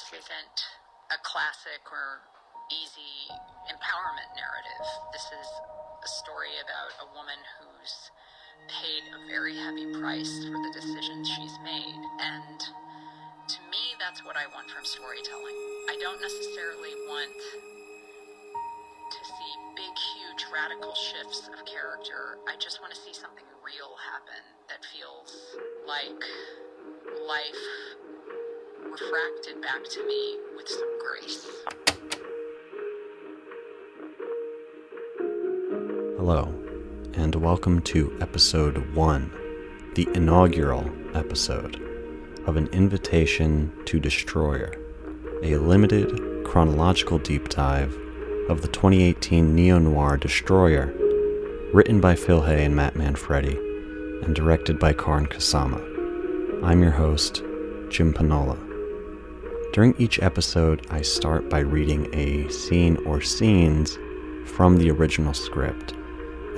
this isn't a classic or easy empowerment narrative. This is a story about a woman who's paid a very heavy price for the decisions she's made. And to me, that's what I want from storytelling. I don't necessarily want to see big, huge, radical shifts of character. I just want to see something real happen that feels like life refracted back to me with some grace. Hello, and welcome to episode 1, the inaugural episode of An Invitation to Destroyer, a limited chronological deep dive of the 2018 neo-noir Destroyer, written by Phil Hay and Matt Manfredi, and directed by Karyn Kusama. I'm your host, Jim Panola. During each episode, I start by reading a scene or scenes from the original script,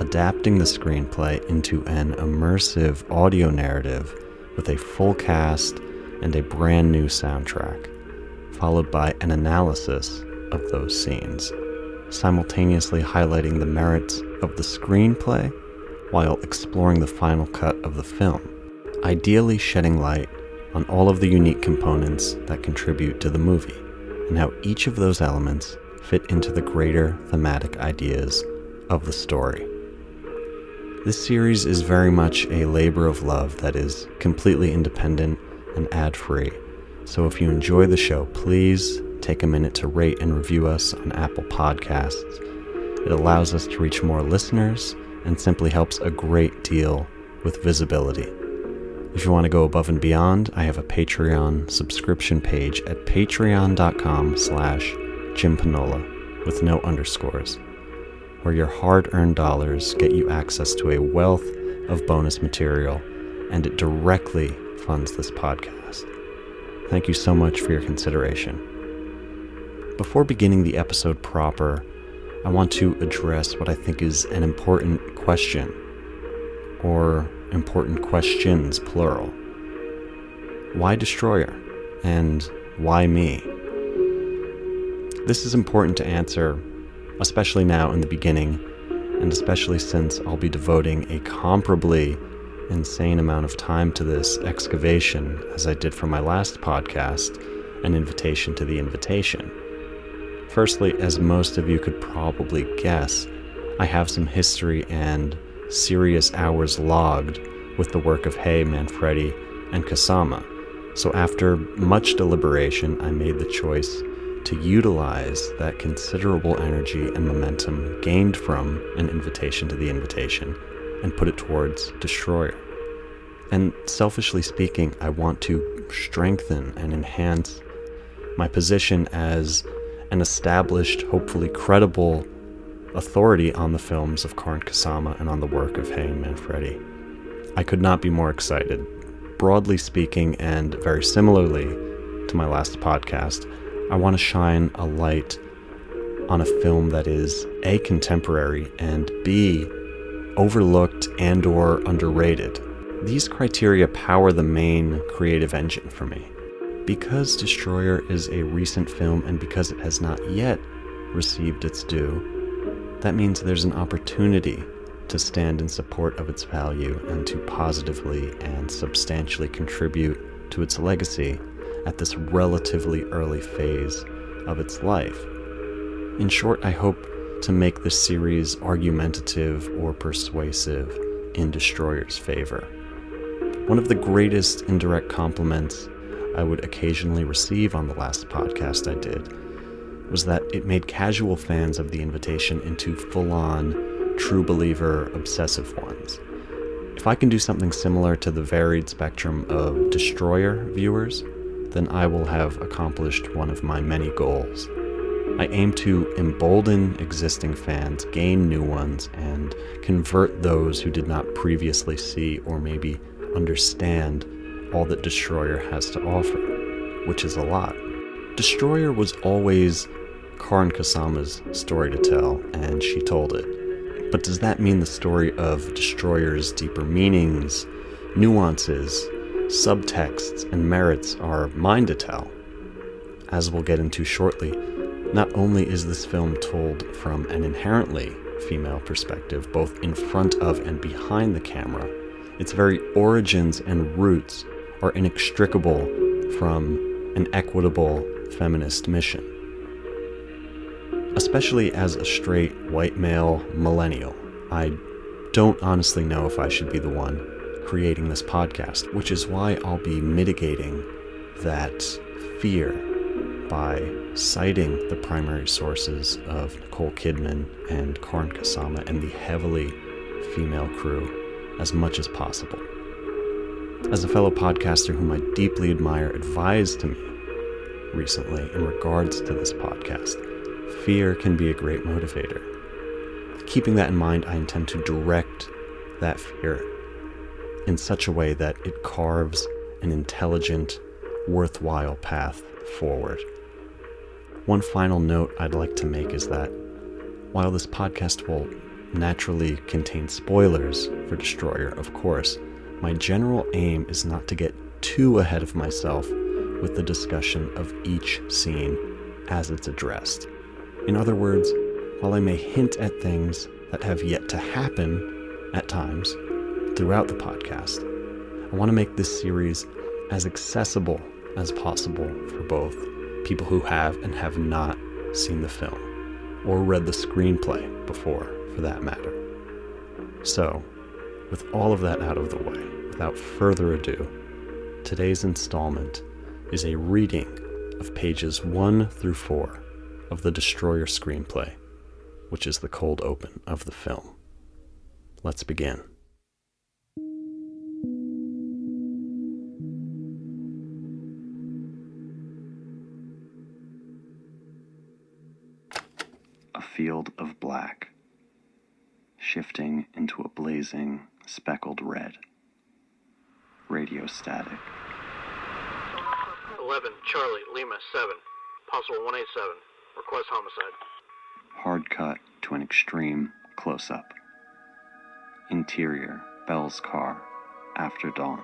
adapting the screenplay into an immersive audio narrative with a full cast and a brand new soundtrack, followed by an analysis of those scenes, simultaneously highlighting the merits of the screenplay while exploring the final cut of the film, ideally shedding light on all of the unique components that contribute to the movie, and how each of those elements fit into the greater thematic ideas of the story. This series is very much a labor of love that is completely independent and ad-free, so if you enjoy the show, please take a minute to rate and review us on Apple Podcasts. It allows us to reach more listeners and simply helps a great deal with visibility. If you want to go above and beyond, I have a Patreon subscription page at patreon.com/JimPanola with no underscores, where your hard-earned dollars get you access to a wealth of bonus material, and it directly funds this podcast. Thank you so much for your consideration. Before beginning the episode proper, I want to address what I think is an important question, or important questions, plural. Why Destroyer? And why me? This is important to answer, especially now in the beginning, and especially since I'll be devoting a comparably insane amount of time to this excavation as I did for my last podcast, An Invitation to the Invitation. Firstly, as most of you could probably guess, I have some history and serious hours logged with the work of Hay, Manfredi, and Kusama. So after much deliberation, I made the choice to utilize that considerable energy and momentum gained from An Invitation to the Invitation and put it towards Destroyer. And selfishly speaking, I want to strengthen and enhance my position as an established, hopefully credible authority on the films of Karyn Kusama and on the work of Hay and Manfredi. I could not be more excited. Broadly speaking, and very similarly to my last podcast, I want to shine a light on a film that is A, contemporary, and B, overlooked and or underrated. These criteria power the main creative engine for me. Because Destroyer is a recent film and because it has not yet received its due, that means there's an opportunity to stand in support of its value and to positively and substantially contribute to its legacy at this relatively early phase of its life. In short, I hope to make this series argumentative or persuasive in Destroyer's favor. One of the greatest indirect compliments I would occasionally receive on the last podcast I did was that it made casual fans of The Invitation into full-on, true believer, obsessive ones. If I can do something similar to the varied spectrum of Destroyer viewers, then I will have accomplished one of my many goals. I aim to embolden existing fans, gain new ones, and convert those who did not previously see or maybe understand all that Destroyer has to offer, which is a lot. Destroyer was always Karyn Kusama's story to tell, and she told it. But does that mean the story of Destroyer's deeper meanings, nuances, subtexts, and merits are mine to tell? as we'll get into shortly, not only is this film told from an inherently female perspective, both in front of and behind the camera, its very origins and roots are inextricable from an equitable feminist mission. Especially as a straight white male millennial, I don't honestly know if I should be the one creating this podcast, which is why I'll be mitigating that fear by citing the primary sources of Nicole Kidman and Karyn Kusama and the heavily female crew as much as possible. As a fellow podcaster whom I deeply admire advised to me recently in regards to this podcast, fear can be a great motivator. Keeping that in mind, I intend to direct that fear in such a way that it carves an intelligent, worthwhile path forward. One final note I'd like to make is that while this podcast will naturally contain spoilers for Destroyer, of course, my general aim is not to get too ahead of myself with the discussion of each scene as it's addressed. In other words, while I may hint at things that have yet to happen at times throughout the podcast, I want to make this series as accessible as possible for both people who have and have not seen the film, or read the screenplay before, for that matter. So, with all of that out of the way, without further ado, today's installment is a reading of pages 1 through 4 of the Destroyer screenplay, which is the cold open of the film. Let's begin. A field of black, shifting into a blazing, speckled red. Radio static. 11, Charlie, Lima, 7. Possible 187. Request homicide. Hard cut to an extreme close-up. Interior, Belle's car, after dawn.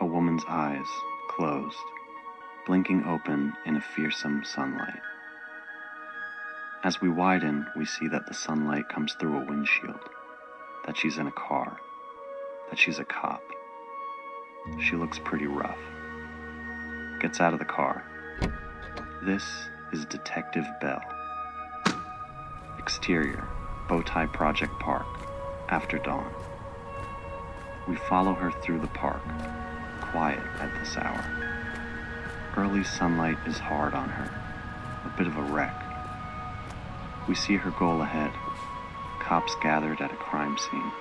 A woman's eyes, closed, blinking open in a fearsome sunlight. As we widen, we see that the sunlight comes through a windshield, that she's in a car, that she's a cop. She looks pretty rough. Gets out of the car. This is Detective Belle. Exterior, Bowtie Project Park, after dawn. We follow her through the park, quiet at this hour. Early sunlight is hard on her, a bit of a wreck. We see her goal ahead, cops gathered at a crime scene,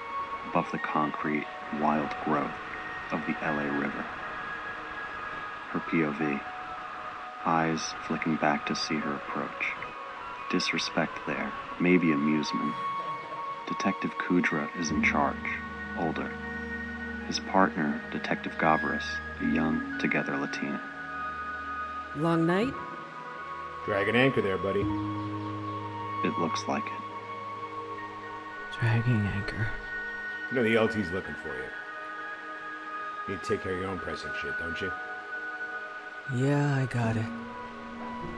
above the concrete, wild growth of the LA River. Her POV, eyes flicking back to see her approach. Disrespect there, maybe amusement. Detective Kudra is in charge, older. His partner, Detective Gavras, a young, together Latina. Long night? Dragging anchor there, buddy. It looks like it. Dragging anchor. You know the LT's looking for you. You need to take care of your own pressing shit, don't you? Yeah, I got it.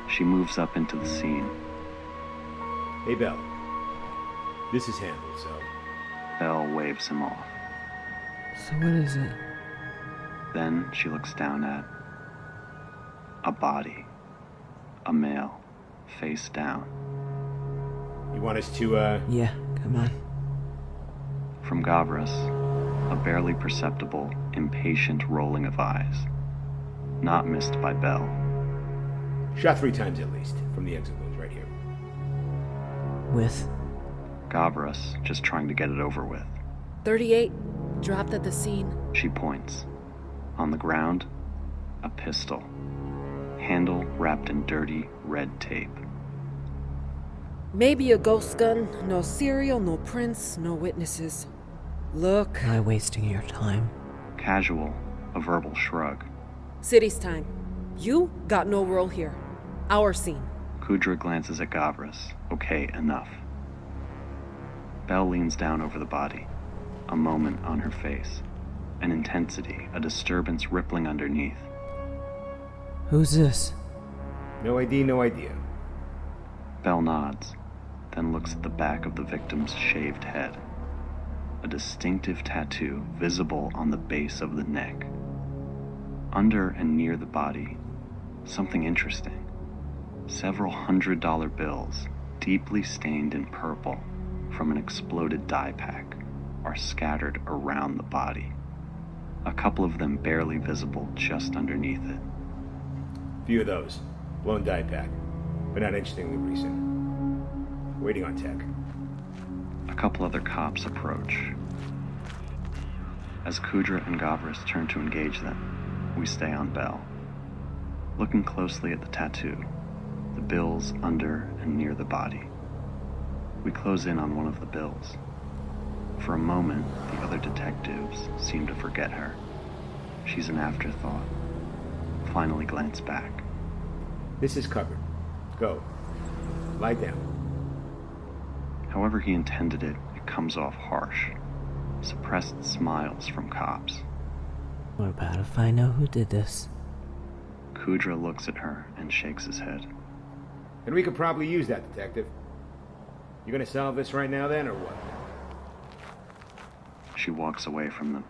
She moves up into the scene. Hey, Belle. This is handled, so... Belle waves him off. So what is it? Then she looks down at a body. A male, face down. You want us to, Yeah, come on. From Gavras, a barely perceptible, impatient rolling of eyes. Not missed by Belle. Shot 3 times at least, from the exit wounds right here. With? Gavras, just trying to get it over with. 38, dropped at the scene. She points. On the ground, a pistol. Handle wrapped in dirty, red tape. Maybe a ghost gun, no serial, no prints, no witnesses. Look. Am I wasting your time? Casual, a verbal shrug. City's time. You got no role here. Our scene. Kudra glances at Gavras. Okay, enough. Belle leans down over the body. A moment on her face. An intensity, a disturbance rippling underneath. Who's this? No ID, no idea. Belle nods, then looks at the back of the victim's shaved head. A distinctive tattoo visible on the base of the neck. Under and near the body, something interesting. Several $100 bills, deeply stained in purple from an exploded dye pack, are scattered around the body. A couple of them barely visible just underneath it. Few of those. Blown die pack. But not interestingly recent. Waiting on tech. A couple other cops approach. As Kudra and Gavris turn to engage them, we stay on Belle. Looking closely at the tattoo, the bills under and near the body. We close in on one of the bills. For a moment, the other detectives seem to forget her. She's an afterthought. Finally glance back. This is covered. Go. Lie down. However he intended it, it comes off harsh. Suppressed smiles from cops. What about if I know who did this? Kudra looks at her and shakes his head. And we could probably use that, detective. You gonna solve this right now then, or what? She walks away from them.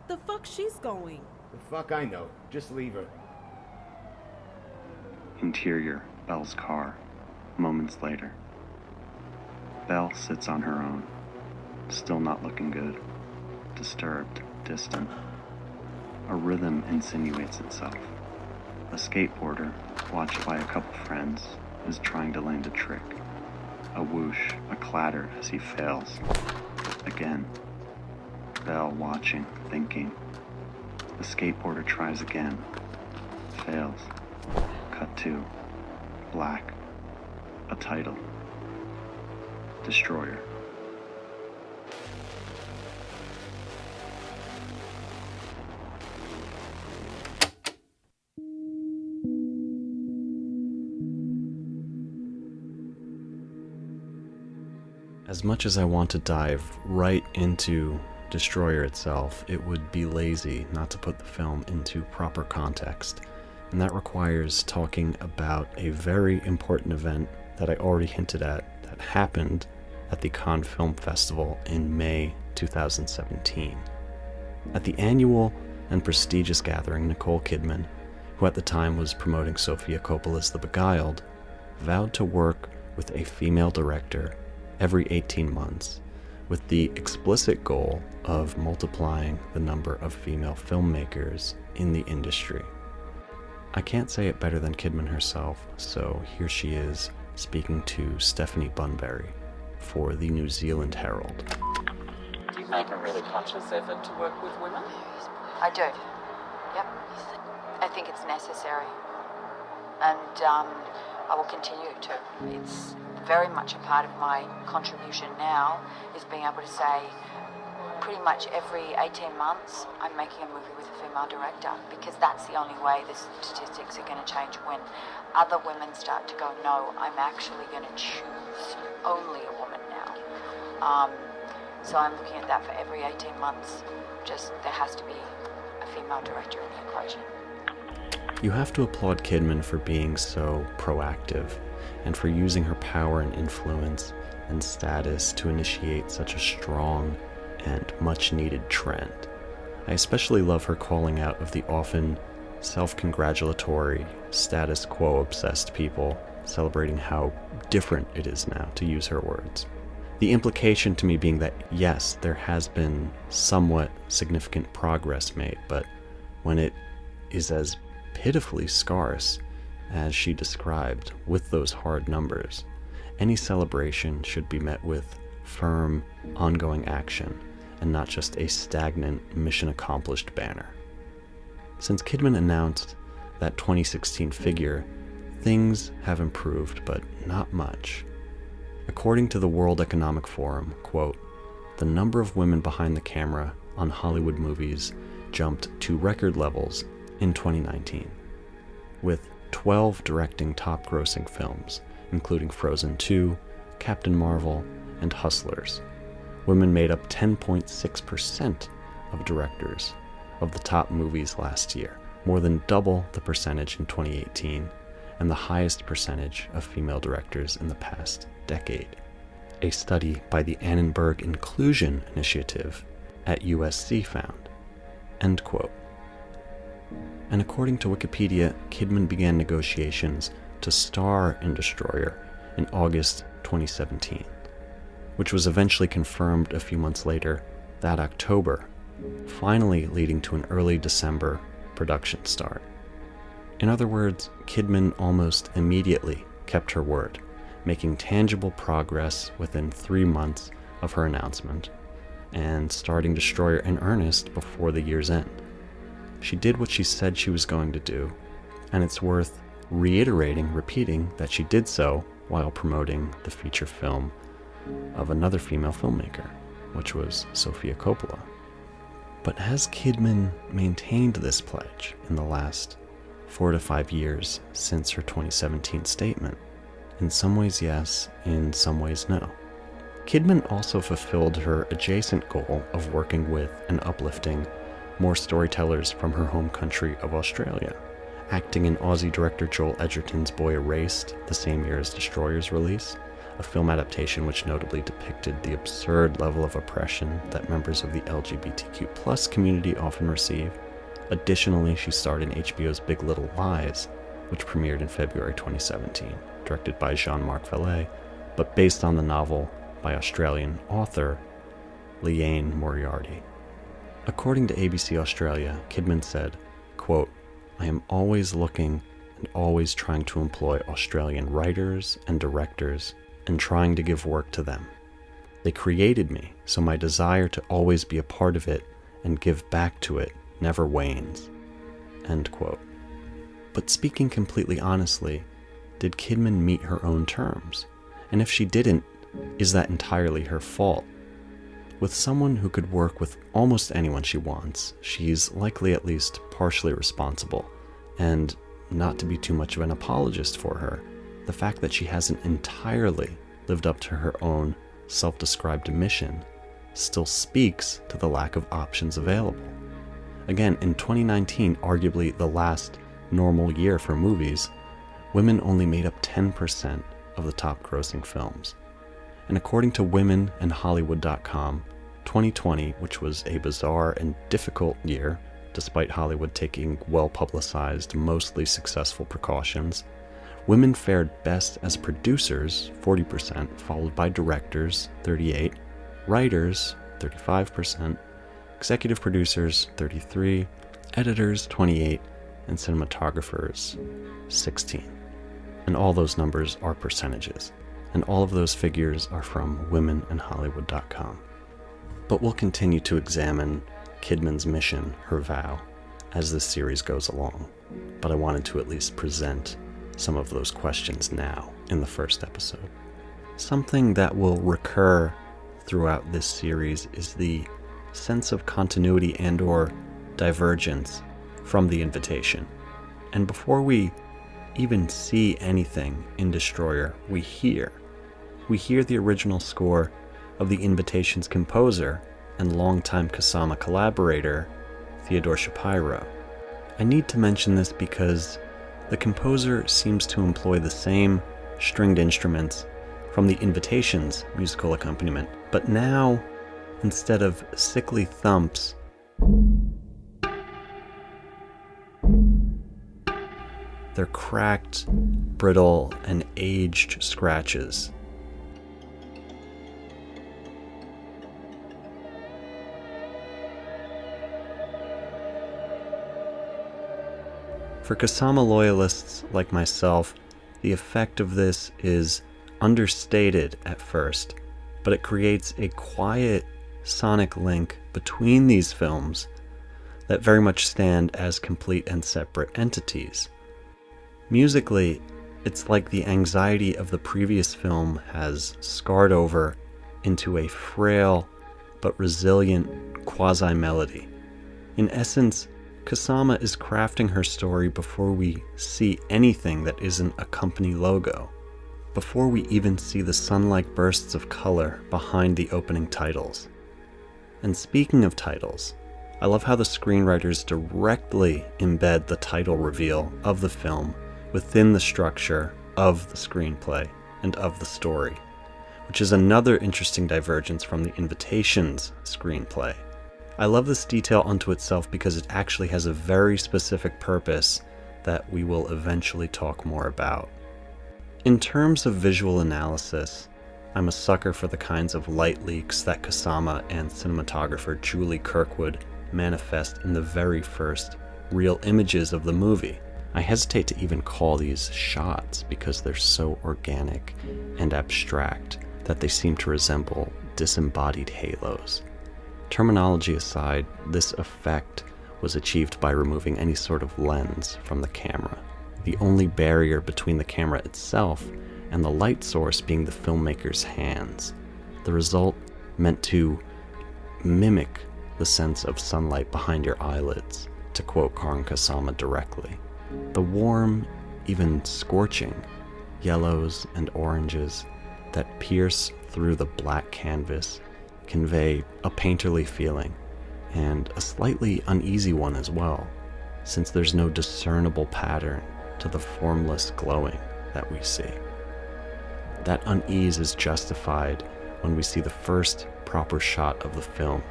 The fuck she's going? The fuck I know. Just leave her. Interior, Belle's car. Moments later. Belle sits on her own. Still not looking good. Disturbed, distant. A rhythm insinuates itself. A skateboarder, watched by a couple friends, is trying to land a trick. A whoosh, a clatter as he fails. Again. Belle watching, thinking. The skateboarder tries again. Fails. Cut to. Black. A title. Destroyer. As much as I want to dive right into Destroyer itself, it would be lazy not to put the film into proper context. And that requires talking about a very important event that I already hinted at that happened at the Cannes Film Festival in May 2017. At the annual and prestigious gathering, Nicole Kidman, who at the time was promoting Sofia Coppola's The Beguiled, vowed to work with a female director every 18 months, with the explicit goal of multiplying the number of female filmmakers in the industry. I can't say it better than Kidman herself, so here she is speaking to Stephanie Bunbury for the New Zealand Herald. Do you make a really conscious effort to work with women? I do. Yep. I think it's necessary. And I will continue to. It's very much a part of my contribution now is being able to say pretty much every 18 months I'm making a movie with a female director, because that's the only way the statistics are going to change. When other women start to go, no, I'm actually going to choose only a woman now. So I'm looking at that for every 18 months. Just there has to be a female director in the equation. You have to applaud Kidman for being so proactive and for using her power and influence and status to initiate such a strong and much-needed trend. I especially love her calling out of the often self-congratulatory, status quo-obsessed people, celebrating how different it is now, to use her words. The implication to me being that, yes, there has been somewhat significant progress made, but when it is as pitifully scarce as she described, with those hard numbers, any celebration should be met with firm, ongoing action, and not just a stagnant, mission-accomplished banner. Since Kidman announced that 2016 figure, things have improved, but not much. According to the World Economic Forum, quote, the number of women behind the camera on Hollywood movies jumped to record levels in 2019, with 12 directing top-grossing films, including Frozen 2, Captain Marvel, and Hustlers. Women made up 10.6% of directors of the top movies last year, more than double the percentage in 2018, and the highest percentage of female directors in the past decade. A study by the Annenberg Inclusion Initiative at USC found. End quote. And according to Wikipedia, Kidman began negotiations to star in Destroyer in August 2017, which was eventually confirmed a few months later that October, finally leading to an early December production start. In other words, Kidman almost immediately kept her word, making tangible progress within 3 months of her announcement and starting Destroyer in earnest before the year's end. She did what she said she was going to do, and it's worth repeating that she did so while promoting the feature film of another female filmmaker, which was Sofia Coppola. But has Kidman maintained this pledge in the last 4 to 5 years since her 2017 statement? In some ways, yes. In some ways, no. Kidman also fulfilled her adjacent goal of working with and uplifting more storytellers from her home country of Australia, acting in Aussie director Joel Edgerton's Boy Erased the same year as Destroyer's release, a film adaptation which notably depicted the absurd level of oppression that members of the LGBTQ+ community often receive. Additionally, she starred in HBO's Big Little Lies, which premiered in February 2017, directed by Jean-Marc Vallée, but based on the novel by Australian author Liane Moriarty. According to ABC Australia, Kidman said, quote, "I am always looking and always trying to employ Australian writers and directors and trying to give work to them. They created me, so my desire to always be a part of it and give back to it never wanes." End quote. But speaking completely honestly, did Kidman meet her own terms? And if she didn't, is that entirely her fault? With someone who could work with almost anyone she wants, she's likely at least partially responsible. And not to be too much of an apologist for her, the fact that she hasn't entirely lived up to her own self-described mission still speaks to the lack of options available. Again, in 2019, arguably the last normal year for movies, women only made up 10% of the top grossing films. And according to Women and Hollywood.com, 2020, which was a bizarre and difficult year, despite Hollywood taking well-publicized, mostly successful precautions, women fared best as producers, 40%, followed by directors, 38%, writers, 35%, executive producers, 33%, editors, 28%, and cinematographers, 16%. And all those numbers are percentages. And all of those figures are from womenandhollywood.com. But we'll continue to examine Kidman's mission, her vow, as this series goes along. But I wanted to at least present some of those questions now in the first episode. Something that will recur throughout this series is the sense of continuity and/or divergence from the invitation. And before we even see anything in Destroyer, we hear the original score of The Invitation's composer and longtime Kusama collaborator, Theodore Shapiro. I need to mention this because the composer seems to employ the same stringed instruments from The Invitation's musical accompaniment, but now, instead of sickly thumps, they're cracked, brittle, and aged scratches. For Kusama loyalists like myself, the effect of this is understated at first, but it creates a quiet sonic link between these films that very much stand as complete and separate entities. Musically, it's like the anxiety of the previous film has scarred over into a frail but resilient quasi-melody. In essence, Kusama is crafting her story before we see anything that isn't a company logo, before we even see the sun-like bursts of color behind the opening titles. And speaking of titles, I love how the screenwriters directly embed the title reveal of the film within the structure of the screenplay and of the story, which is another interesting divergence from the Invitation's screenplay. I love this detail unto itself because it actually has a very specific purpose that we will eventually talk more about. In terms of visual analysis, I'm a sucker for the kinds of light leaks that Kusama and cinematographer Julie Kirkwood manifest in the very first real images of the movie. I hesitate to even call these shots because they're so organic and abstract that they seem to resemble disembodied halos. Terminology aside, this effect was achieved by removing any sort of lens from the camera, the only barrier between the camera itself and the light source being the filmmaker's hands. The result meant to mimic the sense of sunlight behind your eyelids, to quote Karyn Kusama directly. The warm, even scorching, yellows and oranges that pierce through the black canvas convey a painterly feeling, and a slightly uneasy one as well, since there's no discernible pattern to the formless glowing that we see. That unease is justified when we see the first proper shot of the film,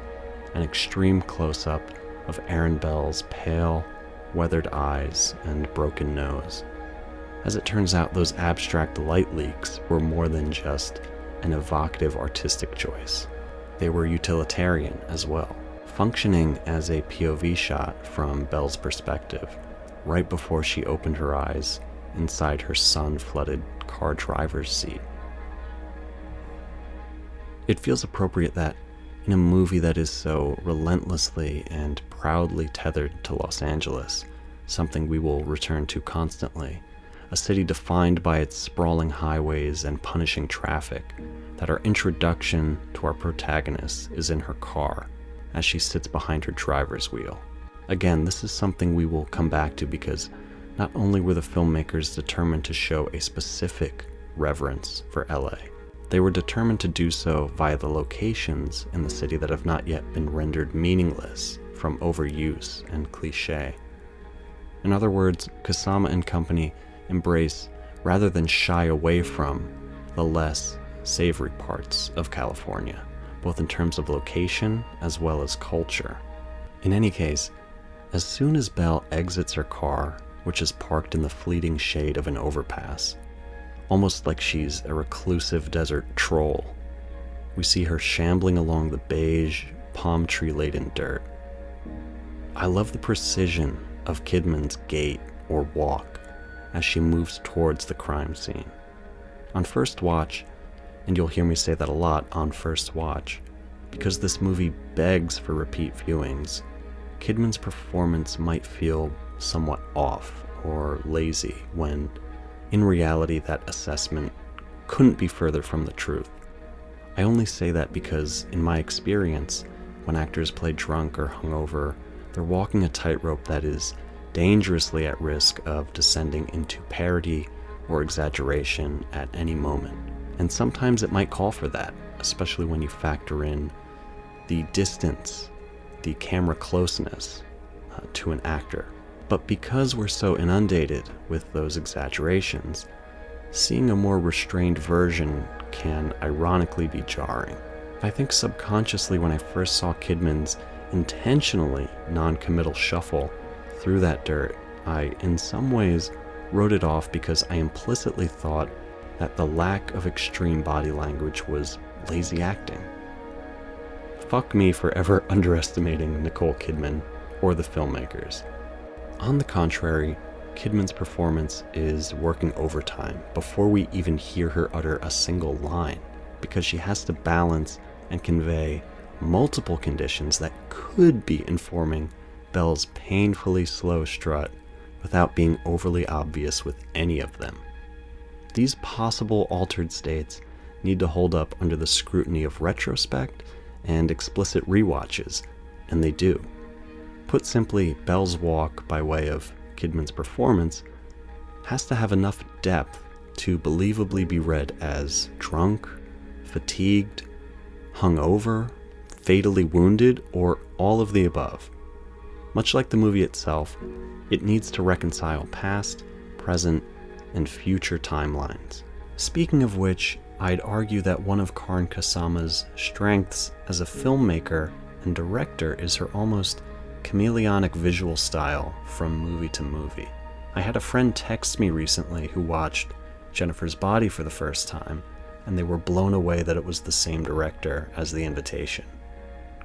an extreme close-up of Aaron Bell's pale, weathered eyes and broken nose. As it turns out, those abstract light leaks were more than just an evocative artistic choice. They were utilitarian as well, functioning as a POV shot from Bell's perspective, right before she opened her eyes inside her sun-flooded car driver's seat. It feels appropriate that in a movie that is so relentlessly and proudly tethered to Los Angeles, something we will return to constantly, a city defined by its sprawling highways and punishing traffic, that our introduction to our protagonist is in her car as she sits behind her driver's wheel. Again, this is something we will come back to because not only were the filmmakers determined to show a specific reverence for LA, they were determined to do so via the locations in the city that have not yet been rendered meaningless from overuse and cliché. In other words, Kusama and company embrace, rather than shy away from, the less savory parts of California, both in terms of location as well as culture. In any case, as soon as Belle exits her car, which is parked in the fleeting shade of an overpass, almost like she's a reclusive desert troll, we see her shambling along the beige, palm tree-laden dirt. I love the precision of Kidman's gait or walk as she moves towards the crime scene. On first watch, and you'll hear me say that a lot on first watch, because this movie begs for repeat viewings, Kidman's performance might feel somewhat off or lazy when, in reality, that assessment couldn't be further from the truth. I only say that because, in my experience, when actors play drunk or hungover, they're walking a tightrope that is dangerously at risk of descending into parody or exaggeration at any moment. And sometimes it might call for that, especially when you factor in the distance, the camera closeness to an actor. But because we're so inundated with those exaggerations, seeing a more restrained version can ironically be jarring. I think subconsciously when I first saw Kidman's intentionally non-committal shuffle through that dirt, I in some ways wrote it off because I implicitly thought that the lack of extreme body language was lazy acting. Fuck me for ever underestimating Nicole Kidman or the filmmakers. On the contrary, Kidman's performance is working overtime before we even hear her utter a single line, because she has to balance and convey multiple conditions that could be informing Belle's painfully slow strut without being overly obvious with any of them. These possible altered states need to hold up under the scrutiny of retrospect and explicit rewatches, and they do. Put simply, Belle's walk by way of Kidman's performance has to have enough depth to believably be read as drunk, fatigued, hungover, fatally wounded, or all of the above. Much like the movie itself, it needs to reconcile past, present, and future timelines. Speaking of which, I'd argue that one of Karyn Kusama's strengths as a filmmaker and director is her almost chameleonic visual style from movie to movie. I had a friend text me recently who watched Jennifer's Body for the first time, and they were blown away that it was the same director as The Invitation.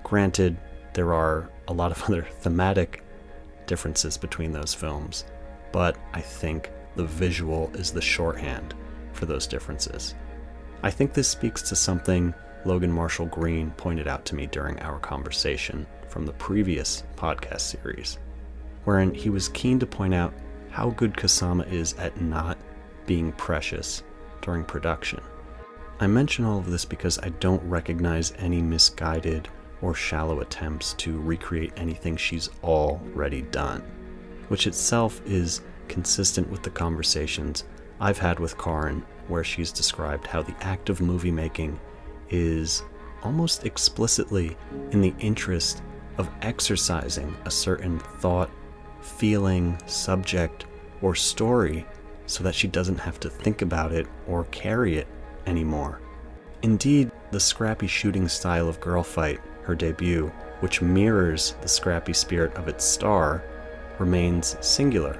Granted, there are a lot of other thematic differences between those films, but I think the visual is the shorthand for those differences. I think this speaks to something Logan Marshall Green pointed out to me during our conversation from the previous podcast series, wherein he was keen to point out how good Kusama is at not being precious during production. I mention all of this because I don't recognize any misguided or shallow attempts to recreate anything she's already done, which itself is consistent with the conversations I've had with Karyn, where she's described how the act of movie making is almost explicitly in the interest of exercising a certain thought, feeling, subject, or story so that she doesn't have to think about it or carry it anymore. Indeed, the scrappy shooting style of Girl Fight, her debut, which mirrors the scrappy spirit of its star, remains singular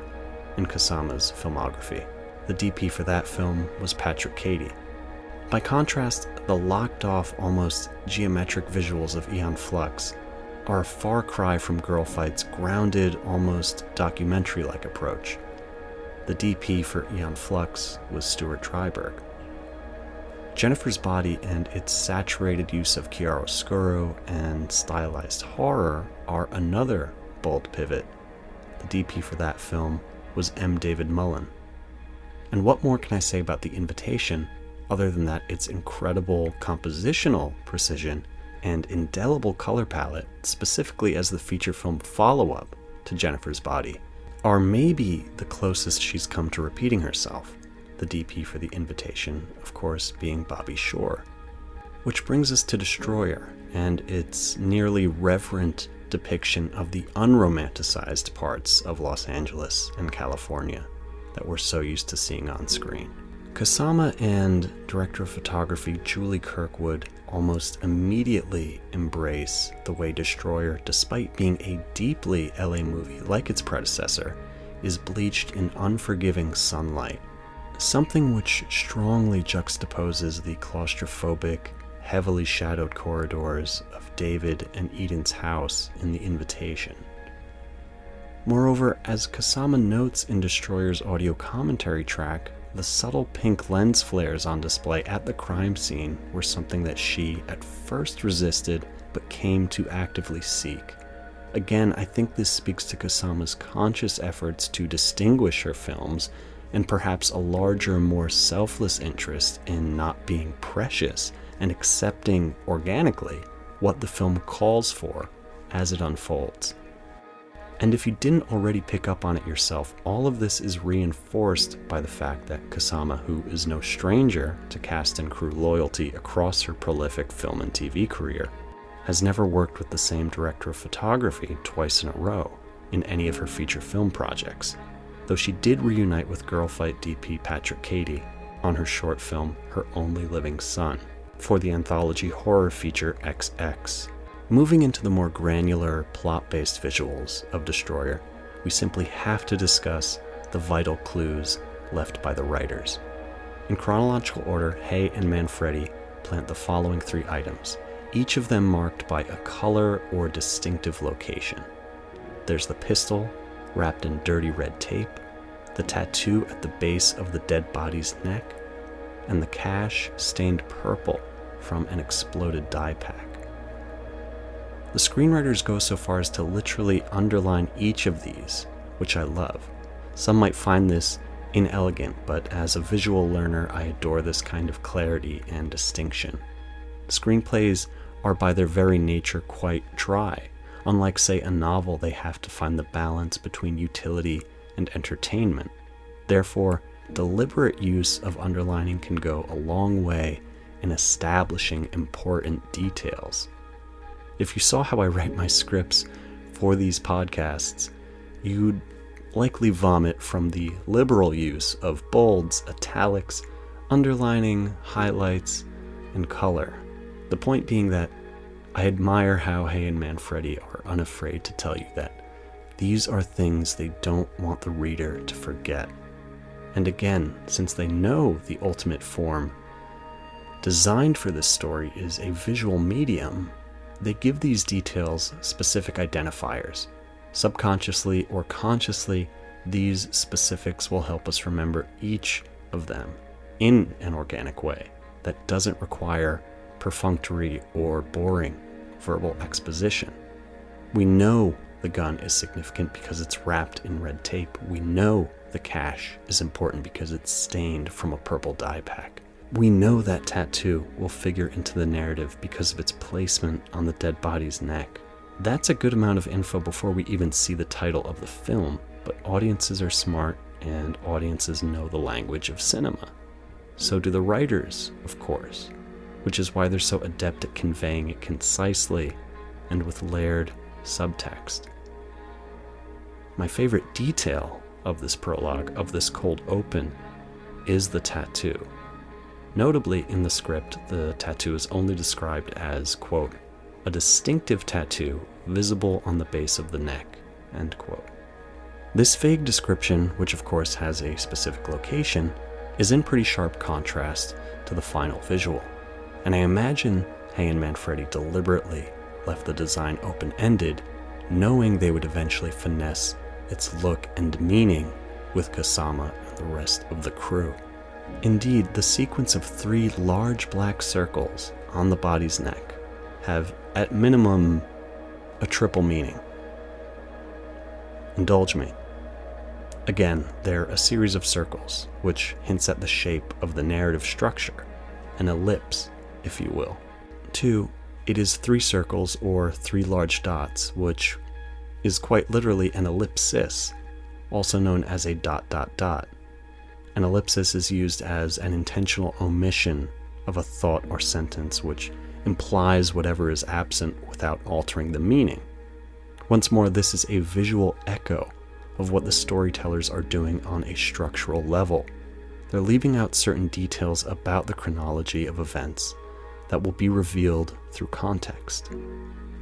in Kusama's filmography. The DP for that film was Patrick Cady. By contrast, the locked-off, almost geometric visuals of Aeon Flux are a far cry from Girl Fight's grounded, almost documentary-like approach. The DP for Aeon Flux was Stuart Dryburgh. Jennifer's Body and its saturated use of chiaroscuro and stylized horror are another bold pivot. The DP for that film was M. David Mullen. And what more can I say about The Invitation other than that its incredible compositional precision and indelible color palette, specifically as the feature film follow-up to Jennifer's Body, are maybe the closest she's come to repeating herself. The DP for The Invitation, of course, being Bobby Shore. Which brings us to Destroyer and its nearly reverent depiction of the unromanticized parts of Los Angeles and California that we're so used to seeing on screen. Kusama and director of photography Julie Kirkwood almost immediately embrace the way Destroyer, despite being a deeply LA movie like its predecessor, is bleached in unforgiving sunlight, something which strongly juxtaposes the claustrophobic, heavily shadowed corridors of David and Eden's house in The Invitation. Moreover, as Kusama notes in Destroyer's audio commentary track, the subtle pink lens flares on display at the crime scene were something that she at first resisted but came to actively seek. Again, I think this speaks to Kusama's conscious efforts to distinguish her films and perhaps a larger, more selfless interest in not being precious and accepting organically what the film calls for as it unfolds. And if you didn't already pick up on it yourself, all of this is reinforced by the fact that Kusama, who is no stranger to cast and crew loyalty across her prolific film and TV career, has never worked with the same director of photography twice in a row in any of her feature film projects, though she did reunite with Girl Fight DP Patrick Cady on her short film Her Only Living Son for the anthology horror feature XX. Moving into the more granular, plot-based visuals of Destroyer, we simply have to discuss the vital clues left by the writers. In chronological order, Hay and Manfredi plant the following 3 items, each of them marked by a color or distinctive location. There's the pistol, wrapped in dirty red tape, the tattoo at the base of the dead body's neck, and the cash stained purple from an exploded dye pack. The screenwriters go so far as to literally underline each of these, which I love. Some might find this inelegant, but as a visual learner, I adore this kind of clarity and distinction. Screenplays are by their very nature quite dry. Unlike, say, a novel, they have to find the balance between utility and entertainment. Therefore, deliberate use of underlining can go a long way in establishing important details. If you saw how I write my scripts for these podcasts, you'd likely vomit from the liberal use of bolds, italics, underlining, highlights, and color. The point being that I admire how Hay and Manfredi are unafraid to tell you that these are things they don't want the reader to forget. And again, since they know the ultimate form designed for this story is a visual medium, they give these details specific identifiers. Subconsciously or consciously, these specifics will help us remember each of them in an organic way that doesn't require perfunctory or boring verbal exposition. We know the gun is significant because it's wrapped in red tape. We know the cache is important because it's stained from a purple dye pack. We know that tattoo will figure into the narrative because of its placement on the dead body's neck. That's a good amount of info before we even see the title of the film, but audiences are smart and audiences know the language of cinema. So do the writers, of course, which is why they're so adept at conveying it concisely and with layered subtext. My favorite detail of this prologue, of this cold open, is the tattoo. Notably, in the script, the tattoo is only described as, quote, a distinctive tattoo visible on the base of the neck, end quote. This vague description, which of course has a specific location, is in pretty sharp contrast to the final visual. And I imagine Hay and Manfredi deliberately left the design open-ended, knowing they would eventually finesse its look and meaning with Kusama and the rest of the crew. Indeed, the sequence of 3 large black circles on the body's neck have, at minimum, a triple meaning. Indulge me. Again, they're a series of circles, which hints at the shape of the narrative structure, an ellipse, if you will. 2, it is 3 circles or 3 large dots, which is quite literally an ellipsis, also known as a ... An ellipsis is used as an intentional omission of a thought or sentence which implies whatever is absent without altering the meaning. Once more, this is a visual echo of what the storytellers are doing on a structural level. They're leaving out certain details about the chronology of events that will be revealed through context.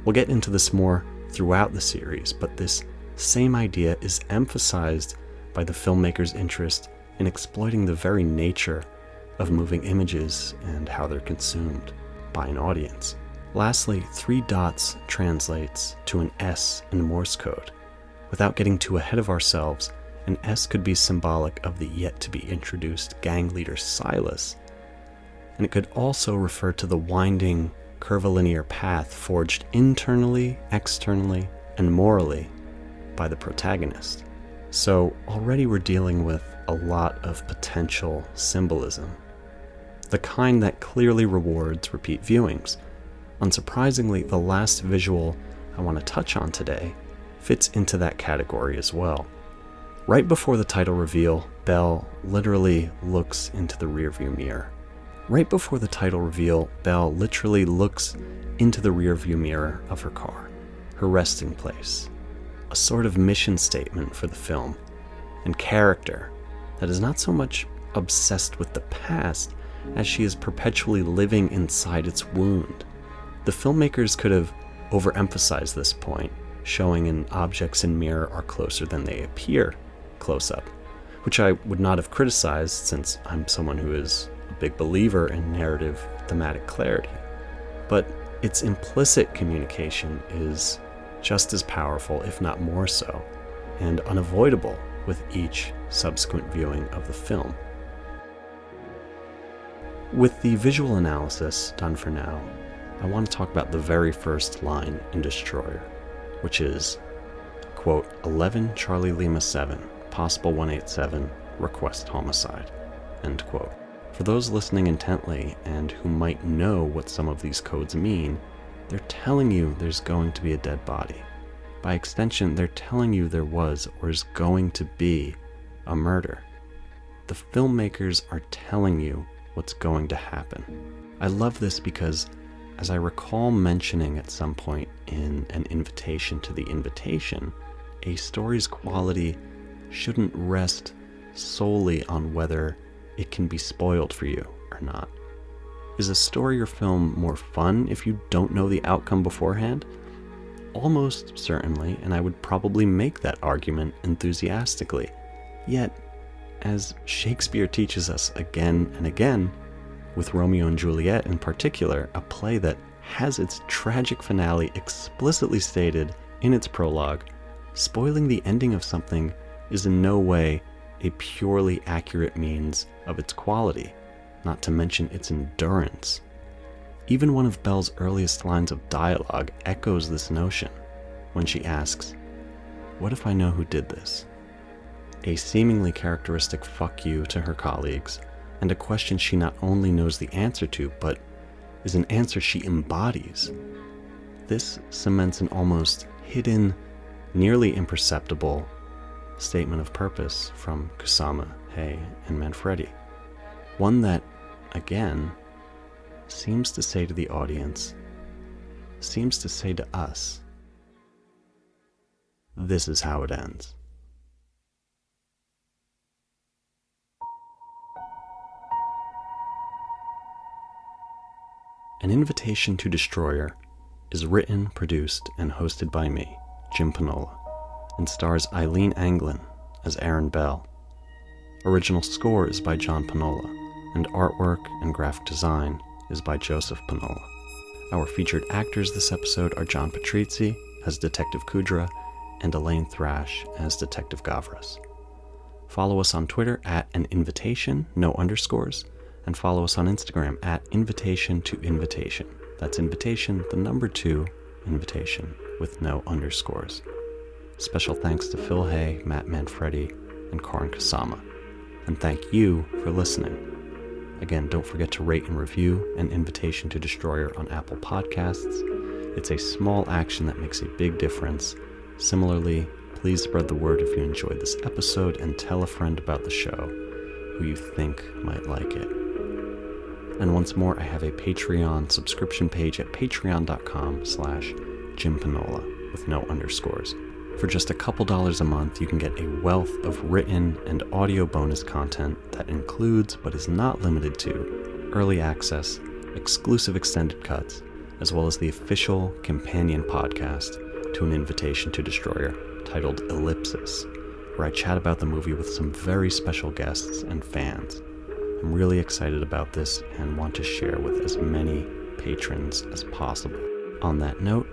We'll get into this more throughout the series, but this same idea is emphasized by the filmmaker's interest in exploiting the very nature of moving images and how they're consumed by an audience. Lastly, 3 dots translates to an S in Morse code. Without getting too ahead of ourselves, an S could be symbolic of the yet-to-be-introduced gang leader Silas, and it could also refer to the winding, curvilinear path forged internally, externally, and morally by the protagonist. So already we're dealing with a lot of potential symbolism, the kind that clearly rewards repeat viewings. Unsurprisingly, the last visual I want to touch on today fits into that category as well. Right before the title reveal, Belle literally looks into the rearview mirror. Right before the title reveal, Belle literally looks into the rearview mirror of her car, her resting place, a sort of mission statement for the film and character that is not so much obsessed with the past as she is perpetually living inside its wound. The filmmakers could have overemphasized this point, showing an objects in mirror are closer than they appear close up, which I would not have criticized since I'm someone who is a big believer in narrative thematic clarity. But its implicit communication is just as powerful, if not more so, and unavoidable with each subsequent viewing of the film. With the visual analysis done for now, I want to talk about the very first line in Destroyer, which is, quote, 11 Charlie Lima 7, possible 187, request homicide, end quote. For those listening intently and who might know what some of these codes mean, they're telling you there's going to be a dead body. By extension, they're telling you there was or is going to be a murder. The filmmakers are telling you what's going to happen. I love this because, as I recall mentioning at some point in An Invitation to the Invitation, a story's quality shouldn't rest solely on whether it can be spoiled for you or not. Is a story or film more fun if you don't know the outcome beforehand? Almost certainly, and I would probably make that argument enthusiastically. Yet, as Shakespeare teaches us again and again, with Romeo and Juliet in particular, a play that has its tragic finale explicitly stated in its prologue, spoiling the ending of something is in no way a purely accurate means of its quality, not to mention its endurance. Even one of Belle's earliest lines of dialogue echoes this notion when she asks, "What if I know who did this?" A seemingly characteristic fuck you to her colleagues, and a question she not only knows the answer to, but is an answer she embodies. This cements an almost hidden, nearly imperceptible statement of purpose from Kusama, Hay, and Manfredi. One that, again, seems to say to the audience, seems to say to us, this is how it ends. An Invitation to Destroyer is written, produced, and hosted by me, Jim Panola, and stars Eileen Anglin as Aaron Bell. Original score is by John Panola, and artwork and graphic design is by Joseph Panola. Our featured actors this episode are John Patrizzi as Detective Kudra and Elaine Thrash as Detective Gavras. Follow us on Twitter at @aninvitation, no underscores, and follow us on Instagram at @invitation2invitation. That's invitation, the number 2, invitation, with no underscores. Special thanks to Phil Hay, Matt Manfredi, and Karin Kusama. And thank you for listening. Again, don't forget to rate and review An Invitation to Destroyer on Apple Podcasts. It's a small action that makes a big difference. Similarly, please spread the word if you enjoyed this episode and tell a friend about the show who you think might like it. And once more, I have a Patreon subscription page at patreon.com/JimPanola with no underscores. For just a couple dollars a month, you can get a wealth of written and audio bonus content that includes, but is not limited to, early access, exclusive extended cuts, as well as the official companion podcast to An Invitation to Destroyer, titled Ellipsis, where I chat about the movie with some very special guests and fans. I'm really excited about this and want to share with as many patrons as possible. On that note,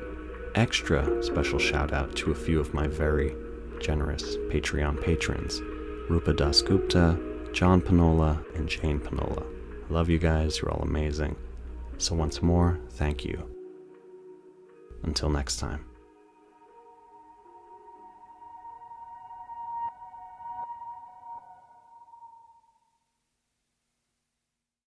extra special shout out to a few of my very generous Patreon patrons, Rupa Dasgupta, John Panola, and Jane Panola. I love you guys, you're all amazing. So once more, thank you. Until next time.